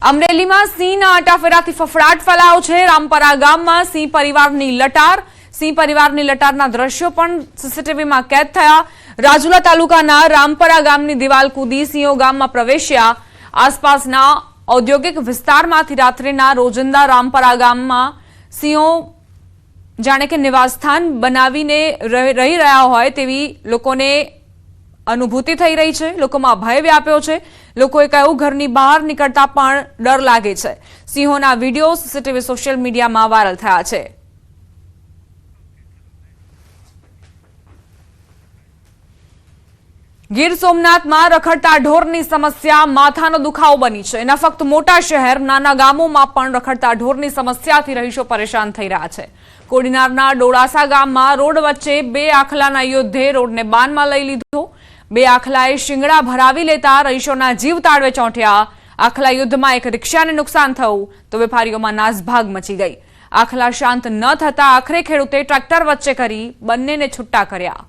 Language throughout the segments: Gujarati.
અમરેલીમાં સિંહના આટાફેરાથી ફફડાટ ફેલાયો છે। રામપરા ગામમાં સિંહ પરિવારની લટારના દ્રશ્યો પણ સીસીટીવીમાં કેદ થયા। રાજુલા તાલુકાના રામપરા ગામની દિવાલ કૂદી સિંહો ગામમાં પ્રવેશ્યા। આસપાસના ઔદ્યોગિક વિસ્તારમાંથી રાત્રિના રોજંદા રામપરા ગામમાં સિંહો જાણે કે નિવાસસ્થાન બનાવીને રહી રહ્યા હોય તેવી લોકોને અનુભૂતિ થઈ રહી છે। લોકોમાં ભય વ્યાપ્યો છે। લોકોએ કહ્યું ઘરની બહાર નીકળતા પણ ડર લાગે છે। સિંહોના વિડીયો સીસીટીવી સોશિયલ મીડિયામાં વાયરલ થયા છે। ગીર સોમનાથમાં રખડતા ઢોરની સમસ્યા માથાનો દુખાવો બની છે। ન ફક્ત મોટા શહેર, નાના ગામોમાં પણ રખડતા ઢોરની સમસ્યાથી રહીશો પરેશાન થઈ રહ્યા છે। કોડીનારના ડોળાસા ગામમાં રોડ વચ્ચે બે આખલાના યુદ્ધે રોડને બાનમાં લઈ લીધો। બે આખલાએ શિંગડા ભરાવી લેતા રહીશોના જીવ તાળવે ચોંટ્યા। આખલા યુદ્ધમાં એક રિક્ષાને નુકસાન થયું તો વેપારીઓમાં નાસભાગ મચી ગઈ। આખલા શાંત ન થતા આખરે ખેડૂતે ટ્રેક્ટર વચ્ચે કરી બંનેને છૂટા કર્યા।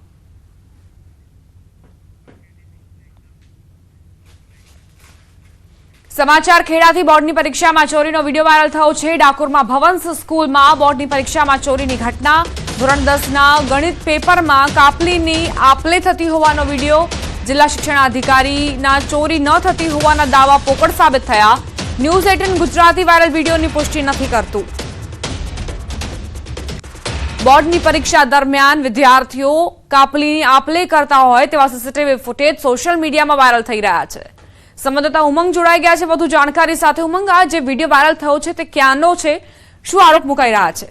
સમાચાર ખેડાથી બોર્ડની પરીક્ષામાં ચોરીનો વિડીયો વાયરલ થયો છે। ડાકોરમાં ભવંસ સ્કૂલમાં બોર્ડની પરીક્ષામાં ચોરીની ઘટના। ધોરણ 10ના ગણિત પેપરમાં કાપલીની આપલે થતી હોવાનો વિડીયો। જિલ્લા શિક્ષણાધિકારીના ચોરી ન થતી હોવાના દાવા પોકળ સાબિત થયા। ન્યૂઝ 18 ગુજરાતી વાયરલ વિડીયોની પુષ્ટિ નથી કરતું। બોર્ડની પરીક્ષા દરમિયાન વિદ્યાર્થીઓ કાપલીની આપલે કરતા હોય તેવા સીસીટીવી ફૂટેજ સોશિયલ મીડિયામાં વાયરલ થઈ રહ્યા છે। સંવાદદાતા ઉમંગ જોડાઈ ગયા છે વધુ જાણકારી સાથે। ઉમંગ, આ જે વિડીયો વાયરલ થયો છે તે ક્યાંનો છે? શું આરોપ મુકાઈ રહ્યા છે?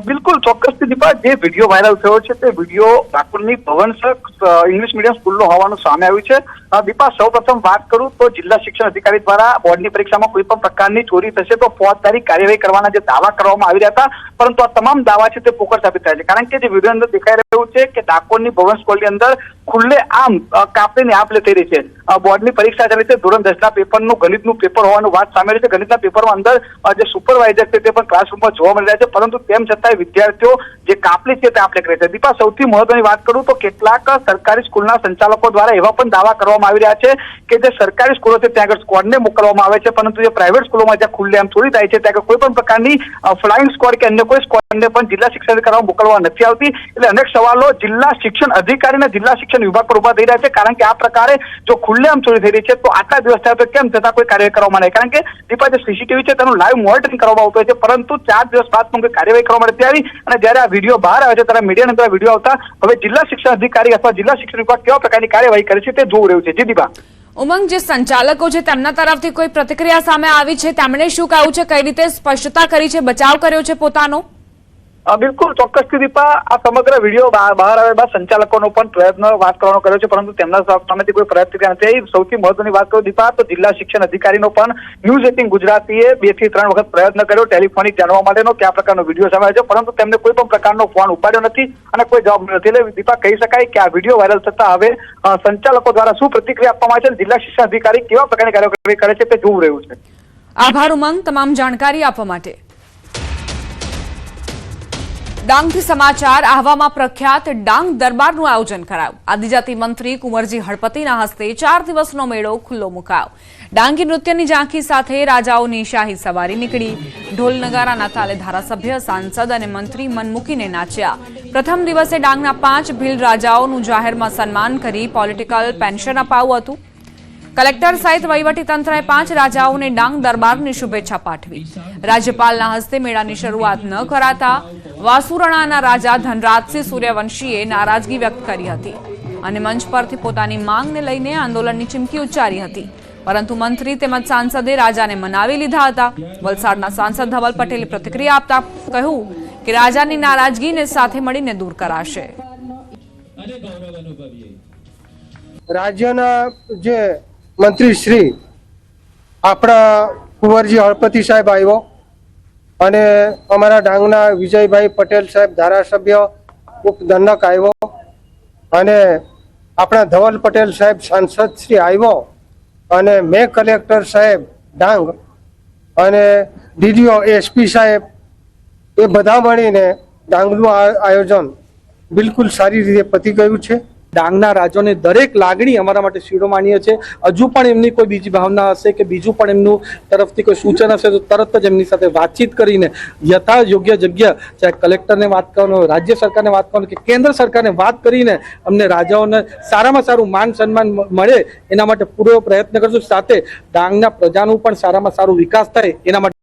બિલકુલ ચોક્કસથી દીપા, જે વિડીયો વાયરલ થયો છે તે વિડીયો ડાકોરની ભવંસ ઇંગ્લિશ મીડિયમ સ્કૂલનો હોવાનું સામે આવ્યું છે। દીપા, સૌપ્રથમ વાત કરું તો જિલ્લા શિક્ષણ અધિકારી દ્વારા બોર્ડની પરીક્ષામાં કોઈ પણ પ્રકારની ચોરી થશે તો ફોજદારી કાર્યવાહી કરવાના જે દાવા કરવામાં આવી રહ્યા હતા, પરંતુ આ તમામ દાવા છે તે પોકળ સાબિત થયા છે। કારણ કે જે વિડીયો અંદર દેખાઈ રહ્યું છે કે ડાકોરની ભવંસ સ્કૂલની અંદર ખુલ્લે આમ કાપલીની આપલે થઈ રહી છે। બોર્ડની પરીક્ષા ચાલી છે। ધોરણ 10ના પેપરનું ગણિતનું પેપર હોવાનું વાત સામે રહી છે। ગણિતના પેપરમાં અંદર જે સુપરવાઇઝર છે તે પણ ક્લાસરૂમમાં જોવા મળી રહ્યા છે, પરંતુ તેમ છતાંય વિદ્યાર્થીઓ જે કાપલી છે તે આપલે કરે છે। દીપા, સૌથી મહત્વની વાત કરું તો કેટલાક સરકારી સ્કૂલના સંચાલકો દ્વારા એવા પણ દાવા કરવામાં આવી રહ્યા છે કે જે સરકારી સ્કૂલો છે ત્યાં આગળ સ્ક્વોડને મોકલવામાં આવે છે, પરંતુ જે પ્રાઇવેટ સ્કૂલોમાં જ્યાં ખુલ્લેઆમ ચોરી થાય છે ત્યાં કોઈ પણ પ્રકારની ફ્લાઇંગ સ્ક્વોડ કે અન્ય કોઈ સ્ક્વોડને પણ જિલ્લા શિક્ષણ અધિકારીમાં મોકલવા નથી આવતી। એટલે અનેક સવાલો જિલ્લા શિક્ષણ અધિકારી અને જિલ્લા શિક્ષણ વિભાગ પર ઉભા થઈ રહ્યા છે। કારણ કે આ પ્રકારે જો ખુલ્લેઆમ ચોરી થઈ રહી છે તો આટલા દિવસ થયા તો કેમ છતાં કોઈ કાર્યવાહી કરવામાં નહીં? કારણ કે દીપા, જે સીસીટીવી છે તેનું લાઈવ મોનિટરિંગ કરવામાં આવતું હોય છે, પરંતુ 4 દિવસ બાદ કોઈ કાર્યવાહી કરવામાં નથી આવી। અને જ્યારે આ વિડીયો બહાર આવે છે ત્યારે મીડિયાની અંદર વિડીયો આવતા હવે જિલ્લા શિક્ષણ અધિકારી અથવા જિલ્લા શિક્ષણ વિભાગ કેવા પ્રકારની કાર્યવાહી કરે છે તે જોવું રહ્યું છે। જી દીપા। ઉમંગ, જે સંચાલકો છે તેમના તરફથી કોઈ પ્રતિક્રિયા સામે આવી છે? તેમણે શું કહ્યું છે? કઈ રીતે સ્પષ્ટતા કરી છે? બચાવ કર્યો છે પોતાનો? બિલકુલ ચોક્કસથી દીપા, આ સમગ્ર વિડીયો બહાર આવ્યા બાદ સંચાલકોનો પણ પ્રયત્ન વાત કરવાનો કર્યો છે, પરંતુ તેમના સામેથી કોઈ પ્રતિક્રિયા નથી આવી। સૌથી મહત્વની વાત કરું દીપા તો જિલ્લા શિક્ષણ અધિકારીનો પણ ન્યૂઝ 18 ગુજરાતીએ 2 થી 3 વખત પ્રયત્ન કર્યો ટેલિફોનિક જાણવા માટેનો કે આ પ્રકારનો વિડીયો સામે આવ્યો છે, પરંતુ તેમને કોઈ પણ પ્રકારનો ફોન ઉપાડ્યો નથી અને કોઈ જવાબ નથી। એટલે દીપા, કહી શકાય કે આ વિડીયો વાયરલ થતા હવે સંચાલકો દ્વારા શું પ્રતિક્રિયા આપવામાં આવે છે, જિલ્લા શિક્ષણ અધિકારી કેવા પ્રકારની કાર્યવાહી કરે છે તે જોવું રહ્યું છે। આભાર ઉમંગ, તમામ જાણકારી આપવા માટે। ડાંગથી સમાચાર। આહવામાં પ્રખ્યાત ડાંગ દરબારનું આયોજન કરાયું। આદિજાતિ મંત્રી કુંવરજી હળપતિના હસ્તે 4 દિવસનો મેળો ખુલ્લો મુકાયો। ડાંગી નૃત્યની ઝાંખી સાથે રાજાઓની શાહી સવારી નીકળી। ઢોલ નગારાના તાલે ધારાસભ્ય, સાંસદ અને મંત્રી મન મૂકીને નાચ્યા। પ્રથમ દિવસે ડાંગના 5 ભીલ રાજાઓનું જાહેરમાં સન્માન કરી પોલિટિકલ પેન્શન અપાયું હતું। કલેક્ટર સહિત વહીવટીતંત્રએ 5 રાજાઓને ડાંગ દરબારની શુભેચ્છા પાઠવી। રાજ્યપાલના હસ્તે મેળાની શરૂઆત ન કરાતા વાસુરણાના રાજા ધનરાજસિંહ સૂર્યવંશીએ નારાજગી વ્યક્ત કરી હતી અને મંચ પરથી પોતાની માંગને લઈને આંદોલનની ચીમકી ઉચ્ચારી હતી, પરંતુ મંત્રી તેમજ સાંસદે રાજાને મનાવી લીધા હતા। વલસાડના સાંસદ ધવલ પટેલે પ્રતિક્રિયા આપતા કહ્યું કે રાજાની નારાજગીને સાથે મળીને દૂર કરાશે। રાજ્યના જે મંત્રી શ્રી આપણા કુંવરજી હળપતિ સાહેબ આવ્યો અને અમારા ડાંગના વિજયભાઈ પટેલ સાહેબ ધારાસભ્ય ઉપદંડક આવ્યો અને આપણા ધવલ પટેલ સાહેબ સાંસદ શ્રી આવ્યો અને મેં કલેક્ટર સાહેબ ડાંગ અને ડીડીઓ એસપી સાહેબ એ બધા મળીને ડાંગનું આયોજન બિલકુલ સારી રીતે પતી ગયું છે। ડાંગના રાજાઓની દરેક લાગણી અમારા માટે શિરોમાનીય છે. હજુ પણ એમની કોઈ બીજી ભાવના હશે કે બીજું પણ એમનું તરફથી કોઈ સૂચન હશે તો તરત જ એમની સાથે વાતચીત કરીને યથા યોગ્ય જગ્યા, ચાહે કલેક્ટરને વાત કરવાનો, રાજ્ય સરકારને વાત કરવાનો કે કેન્દ્ર સરકારને વાત કરીને અમને રાજાઓને સારામાં સારું માન સન્માન મળે એના માટે પૂરો પ્રયત્ન કરશું. સાથે ડાંગના પ્રજાનું પણ સારામાં સારું વિકાસ થાય એના માટે